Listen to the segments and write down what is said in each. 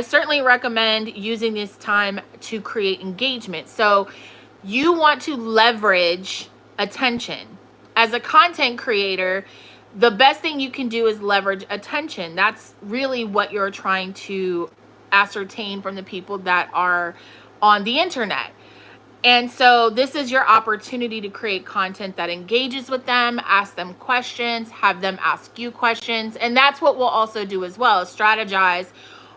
I certainly recommend using this time to create engagement. So you want to leverage attention. As a content creator, the best thing you can do is leverage attention. That's really what you're trying to ascertain from the people that are on the internet. And so this is your opportunity to create content that engages with them, ask them questions, have them ask you questions. And that's what we'll also do as well, is strategize.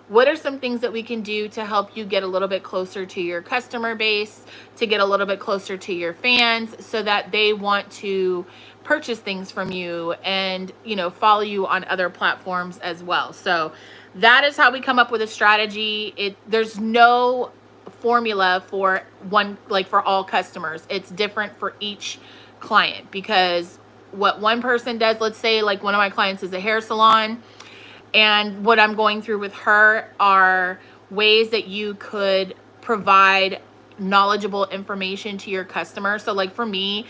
What are some things that we can do to help you get a little bit closer to your customer base, to get a little bit closer to your fans, so that they want to purchase things from you and, you know, follow you on other platforms as well. So that is how we come up with a strategy. There's no formula for one, like for all customers. It's different for each client, because what one person does, let's say like one of my clients is a hair salon, and what I'm going through with her are ways that you could provide knowledgeable information to your customer. So like for me,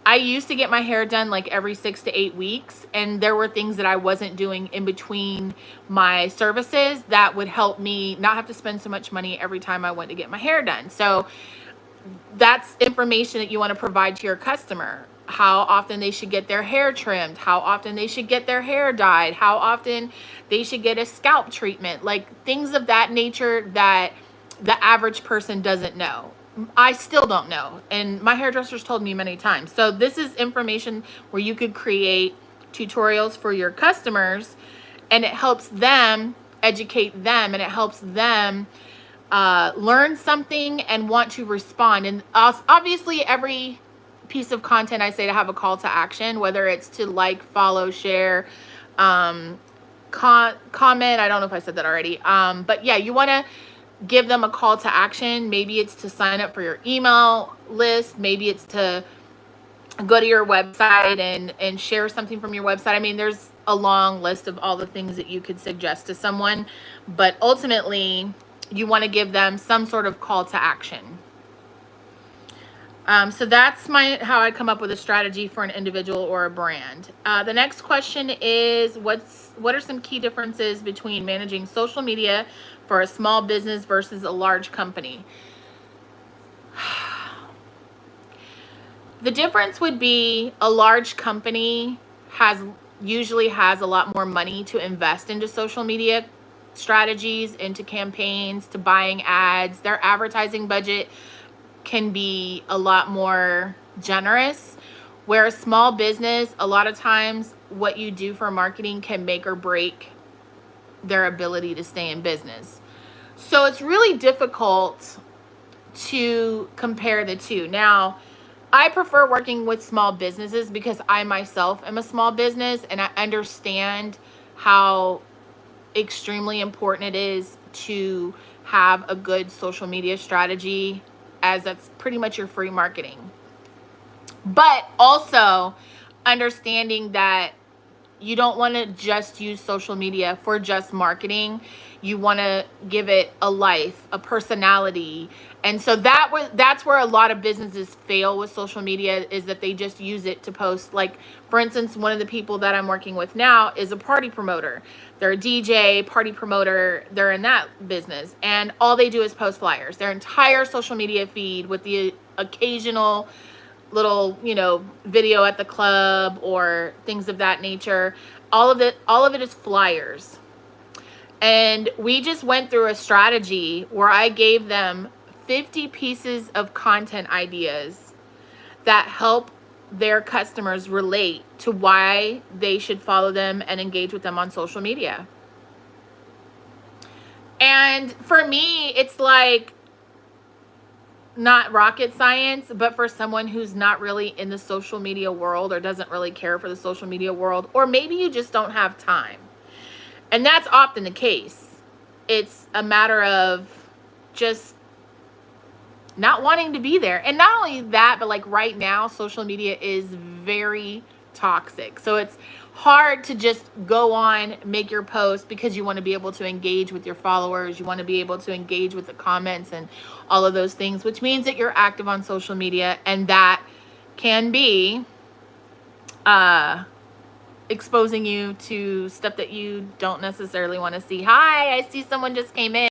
I used to get my hair done like every 6 to 8 weeks, and there were things that I wasn't doing in between my services that would help me not have to spend so much money every time I went to get my hair done. So that's information that you want to provide to your customer. How often they should get their hair trimmed, how often they should get their hair dyed, how often they should get a scalp treatment, like things of that nature that the average person doesn't know. I still don't know, and my hairdressers told me many times. So this is information where you could create tutorials for your customers, and it helps them educate them, and it helps them learn something and want to respond. And obviously every piece of content I say to have a call to action, whether it's to like, follow, share, comment. I don't know if I said that already. But yeah, you want to give them a call to action. Maybe it's to sign up for your email list. Maybe it's to go to your website and share something from your website. I mean, there's a long list of all the things that you could suggest to someone, but ultimately you want to give them some sort of call to action. So that's how I come up with a strategy for an individual or a brand. The next question is, what are some key differences between managing social media for a small business versus a large company? The difference would be a large company usually has a lot more money to invest into social media strategies, into campaigns, to buying ads. Their advertising budget can be a lot more generous, where a small business, a lot of times what you do for marketing can make or break their ability to stay in business. So it's really difficult to compare the two. Now, I prefer working with small businesses because I myself am a small business, and I understand how extremely important it is to have a good social media strategy, as that's pretty much your free marketing. But also understanding that you don't want to just use social media for just marketing. You want to give it a life, a personality. And so that's where a lot of businesses fail with social media, is that they just use it to post. Like, for instance, one of the people that I'm working with now is a party promoter. They're a DJ, party promoter. They're in that business, and all they do is post flyers. Their entire social media feed, with the occasional little, video at the club or things of that nature, all of it is flyers. And we just went through a strategy where I gave them 50 pieces of content ideas that help their customers relate to why they should follow them and engage with them on social media. And for me, it's like not rocket science, but for someone who's not really in the social media world, or doesn't really care for the social media world, or maybe you just don't have time. And that's often the case. It's a matter of just not wanting to be there. And not only that, but like right now, social media is very toxic. So it's hard to just go on, make your post, because you want to be able to engage with your followers. You want to be able to engage with the comments and all of those things, which means that you're active on social media, and that can be exposing you to stuff that you don't necessarily want to see. Hi, I see someone just came in.